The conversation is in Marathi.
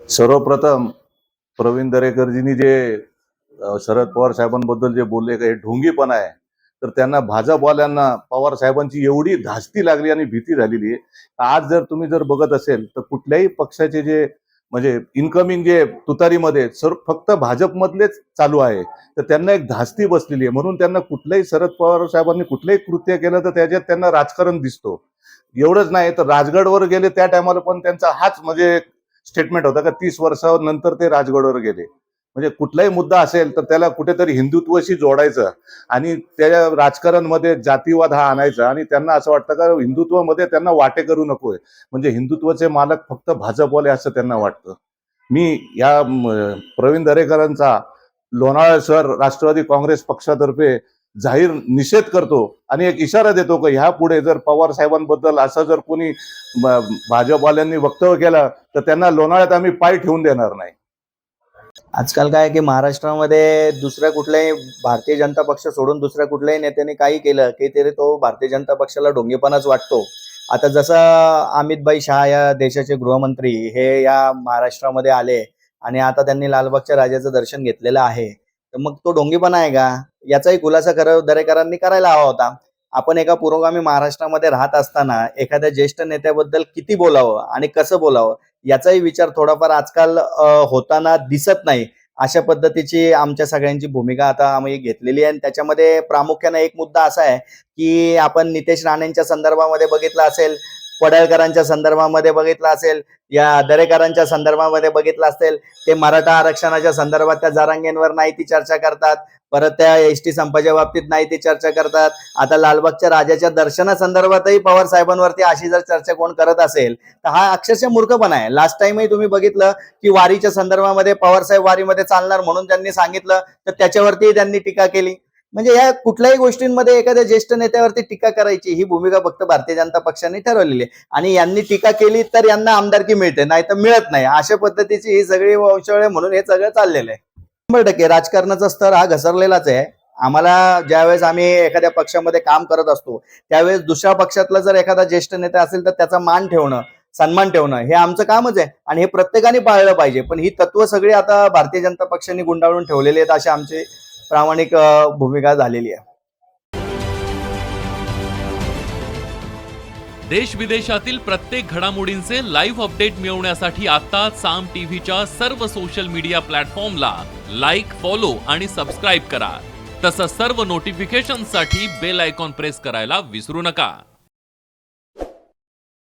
सर्वप्रथम प्रवीण दरेकरजींनी जे शरद पवार साहेबांबद्दल जे बोलले का हे ढोंगीपणा आहे, तर त्यांना भाजपवाल्यांना पवार साहेबांची एवढी धास्ती लागली आणि भीती झालेली आहे. आज जर तुम्ही बघत असेल तर कुठल्याही पक्षाचे जे म्हणजे इन्कमिंग जे तुतारीमध्ये फक्त भाजपमधलेच चालू आहे, तर त्यांना एक धास्ती बसलेली आहे. म्हणून त्यांना कुठल्याही शरद पवार साहेबांनी कुठलंही कृत्य केलं तर त्याच्यात त्यांना राजकारण दिसतो. एवढंच नाही तर राजगडवर गेले त्या टायमाला पण त्यांचा हाच स्टेटमेंट होता का 30 वर्षानंतर ते राजगडवर गेले. म्हणजे कुठलाही मुद्दा असेल तर त्याला कुठेतरी हिंदुत्वाशी जोडायचं आणि त्या राजकारणमध्ये जातीवाद हा आणायचा आणि त्यांना असं वाटतं का हिंदुत्वामध्ये त्यांना वाटे करू नकोय, म्हणजे हिंदुत्वाचे मालक फक्त भाजपवाले असं त्यांना वाटतं. मी या प्रवीण दरेकरांचा लोणावळा शहर राष्ट्रवादी काँग्रेस पक्षातर्फे जाहीर निषेध करतो आणि एक इशारा देतो की ह्या पुढे जर पवार साहेबांबद्दल असं जर कोणी भाजपवाल्यांनी वक्तव्य केलं तर त्यांना लोणावळ्यात आम्ही पाय ठेवून देणार नाही. आजकाल काय की महाराष्ट्रामध्ये दुसऱ्या कुठल्याही भारतीय जनता पक्ष सोडून दुसऱ्या कुठल्याही नेत्याने काही केलं की तरी तो भारतीय जनता पक्षाला ढोंगीपणाच वाटतो. आता जसं अमितभाई शाह या देशाचे गृहमंत्री हे या महाराष्ट्रामध्ये आले आणि आता त्यांनी लालबागच्या राजाचं दर्शन घेतलेलं आहे, तर मग तो ढोंगीपणा आहे का? याचाही खुलासा दरेकरांनी करायला हवा होता. आपण एका पुरोगामी महाराष्ट्रामध्ये राहत असताना एखाद्या ज्येष्ठ नेत्याबद्दल किती बोलावं आणि कसं बोलावं याचाही विचार थोडाफार आजकाल होताना दिसत नाही. अशा पद्धतीची आमच्या सगळ्यांची भूमिका आता आम्ही घेतलेली आहे आणि त्याच्यामध्ये प्रामुख्याने एक मुद्दा असा आहे की आपण नितेश राणेंच्या संदर्भामध्ये बघितलं असेल, पडळकरांच्या संदर्भामध्ये बघितलं असेल, या दरेकरांच्या संदर्भामध्ये बघितलं असेल, ते मराठा आरक्षणाच्या संदर्भात त्या जरांगेंवर नाही ती चर्चा करतात, परत त्या एसटी संपाच्या बाबतीत नाही ती चर्चा करतात. आता लालबागच्या राजाच्या दर्शनासंदर्भातही पवार साहेबांवरती अशी जर चर्चा कोण करत असेल तर हा अक्षरशः मूर्खपणा आहे. लास्ट टाइमही तुम्ही बघितलं की वारीच्या संदर्भामध्ये पवार साहेब वारीमध्ये चालणार म्हणून त्यांनी सांगितलं, तर त्याच्यावरती त्यांनी टीका केली. म्हणजे या कुठल्याही गोष्टींमध्ये एखाद्या ज्येष्ठ नेत्यावरती टीका करायची ही भूमिका फक्त भारतीय जनता पक्षाने ठरवलेली आहे आणि यांनी टीका केली तर यांना आमदारकी मिळते, नाही तर मिळत नाही. अशा पद्धतीची ही सगळी वंशावळ म्हणून हे सगळं चाललेलं आहे. 100% राजकारणाचा स्तर हा घसरलेलाच आहे. आम्हाला ज्यावेळेस आम्ही एखाद्या पक्षामध्ये काम करत असतो त्यावेळेस दुसऱ्या पक्षातला जर एखादा ज्येष्ठ नेता असेल तर त्याचा मान ठेवणं, सन्मान ठेवणं हे आमचं कामच आहे आणि हे प्रत्येकाने पाळलं पाहिजे. पण ही तत्व सगळी आता भारतीय जनता पक्षाने गुंडाळून ठेवलेली आहेत, अशी आमची प्रामाणिक भूमिका झालेली आहे. देश विदेशातील प्रत्येक घडामोडींचे लाईव्ह अपडेट मिळवण्यासाठी आता साम टीव्हीच्या सर्व सोशल मीडिया प्लॅटफॉर्मला लाईक, फॉलो आणि सबस्क्राईब करा. तसंच सर्व नोटिफिकेशनसाठी बेल आयकॉन प्रेस करायला विसरू नका.